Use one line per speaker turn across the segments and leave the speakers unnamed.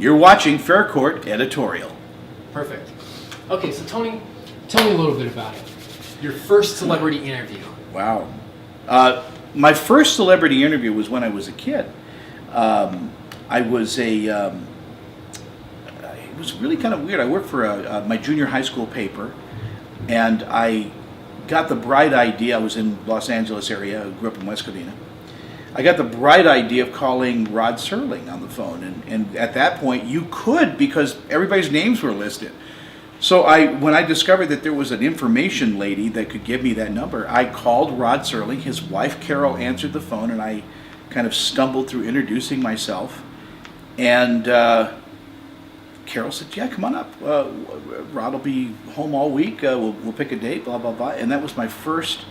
You're watching Faircourt Editorial.
Perfect. Okay, so Tony, tell me a little bit about it. Your first celebrity interview.
Wow. My first celebrity interview was when I was a kid. I was it was really kind of weird. I worked for my junior high school paper, and I got the bright idea. I was in Los Angeles area. I grew up in West Covina. I got the bright idea of calling Rod Serling on the phone, and at that point you could, because everybody's names were listed. So when I discovered that there was an information lady that could give me that number, I called Rod Serling. His wife Carol answered the phone, and I kind of stumbled through introducing myself. And Carol said, "Yeah, come on up. Rod will be home all week. We'll pick a date. Blah blah blah." And that was my first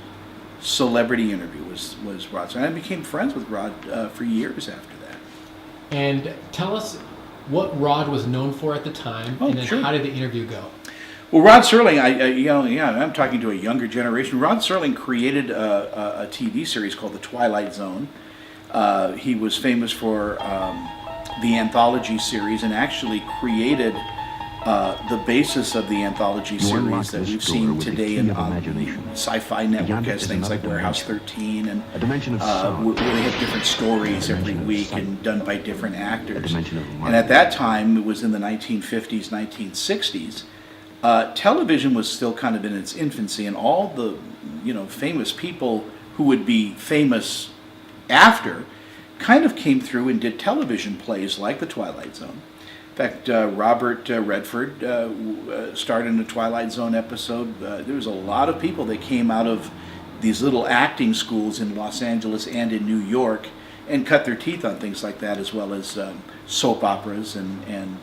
celebrity interview. Was Rod Serling. I became friends with Rod for years after that.
And tell us what Rod was known for at the time, and then
sure.
How did the interview go?
Well, Rod Serling, I'm talking to a younger generation. Rod Serling created a TV series called The Twilight Zone. He was famous for the anthology series, and actually created the basis of the anthology series that we've seen today in Sci-Fi Network has things like Warehouse 13, and where they have different stories every week and done by different actors. And at that time, it was in the 1950s, 1960s. Television was still kind of in its infancy, and all the famous people who would be famous after kind of came through and did television plays like The Twilight Zone. In fact, Robert Redford starred in a Twilight Zone episode. There was a lot of people that came out of these little acting schools in Los Angeles and in New York and cut their teeth on things like that, as well as soap operas and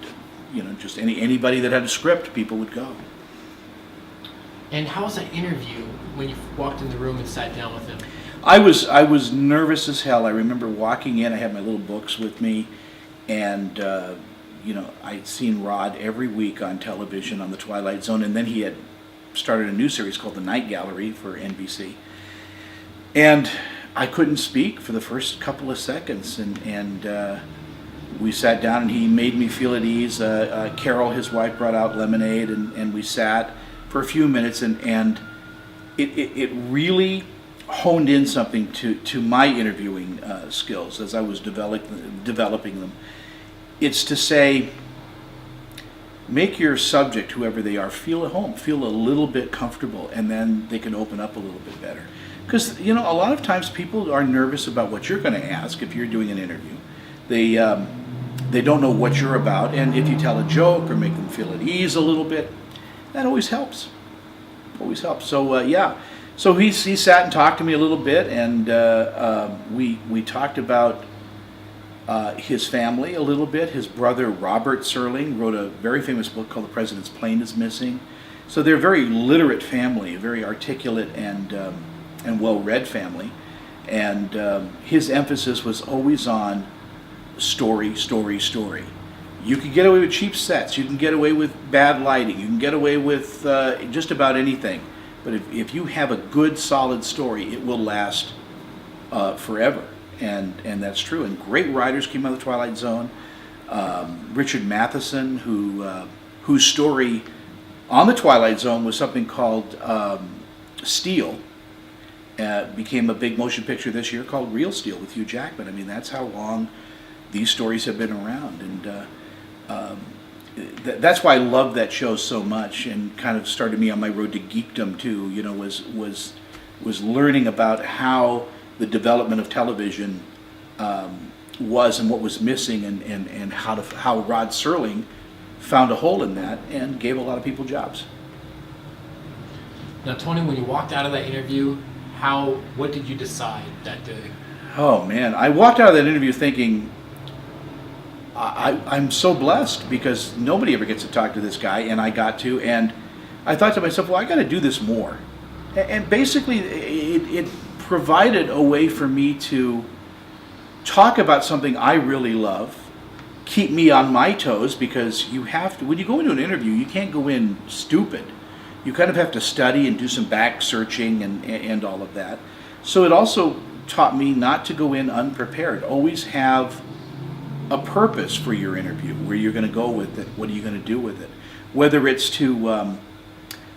just anybody that had a script, people would go.
And how was that interview when you walked in the room and sat down with him?
I was nervous as hell. I remember walking in. I had my little books with me, and I'd seen Rod every week on television on The Twilight Zone, and then he had started a new series called The Night Gallery for NBC. And I couldn't speak for the first couple of seconds, and we sat down, and he made me feel at ease. Carol, his wife, brought out lemonade, and we sat for a few minutes, and it really honed in something to my interviewing skills as I was developing them. It's to say, make your subject, whoever they are, feel at home, feel a little bit comfortable, and then they can open up a little bit better. Because a lot of times people are nervous about what you're going to ask if you're doing an interview. They don't know what you're about, and if you tell a joke or make them feel at ease a little bit, that always helps. Always helps. So So he sat and talked to me a little bit, and we talked about his family a little bit. His brother Robert Serling wrote a very famous book called The President's Plane is Missing. So they're a very literate family, a very articulate and well-read family. And his emphasis was always on story, story, story. You can get away with cheap sets. You can get away with bad lighting. You can get away with just about anything. But if you have a good, solid story, it will last forever. And that's true. And great writers came out of The Twilight Zone. Richard Matheson, whose story on The Twilight Zone was something called Steel, became a big motion picture this year called Real Steel with Hugh Jackman. I mean, that's how long these stories have been around. And that's why I love that show so much, and kind of started me on my road to geekdom too. Was learning about how the development of television was and what was missing, and how Rod Serling found a hole in that and gave a lot of people jobs.
Now, Tony, when you walked out of that interview, what did you decide that day?
Oh man, I walked out of that interview thinking, I'm so blessed, because nobody ever gets to talk to this guy, and I got to, and I thought to myself, well, I got to do this more. And basically, it provided a way for me to talk about something I really love, keep me on my toes, because you have to, when you go into an interview, you can't go in stupid. You kind of have to study and do some back searching and all of that. So it also taught me not to go in unprepared. Always have a purpose for your interview, where you're going to go with it, what are you going to do with it. Whether it's to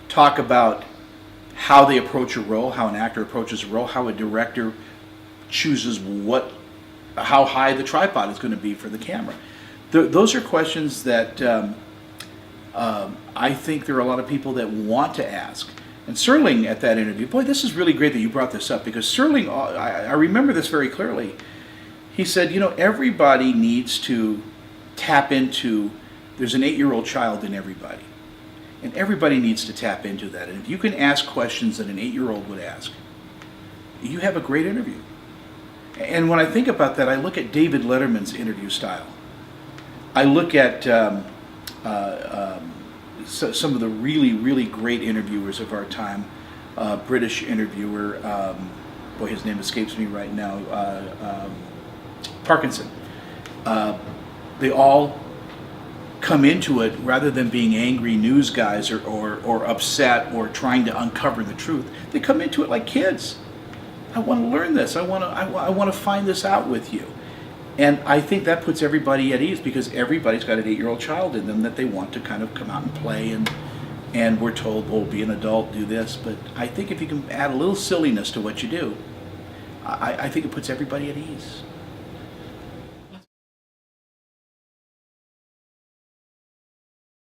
talk about how they approach a role, how an actor approaches a role, how a director chooses how high the tripod is going to be for the camera. Those are questions that I think there are a lot of people that want to ask. And Serling at that interview, boy, this is really great that you brought this up, because Serling, I remember this very clearly. He said, everybody needs to tap into, there's an 8-year-old child in everybody. And everybody needs to tap into that. And if you can ask questions that an 8-year-old would ask, you have a great interview. And when I think about that, I look at David Letterman's interview style. I look at some of the really, really great interviewers of our time. British interviewer, boy, his name escapes me right now, Parkinson. They all come into it, rather than being angry news guys or upset or trying to uncover the truth, they come into it like kids. I want to learn this. I want to find this out with you. And I think that puts everybody at ease, because everybody's got an 8-year-old child in them that they want to kind of come out and play, and we're told, well, be an adult, do this. But I think if you can add a little silliness to what you do, I think it puts everybody at ease.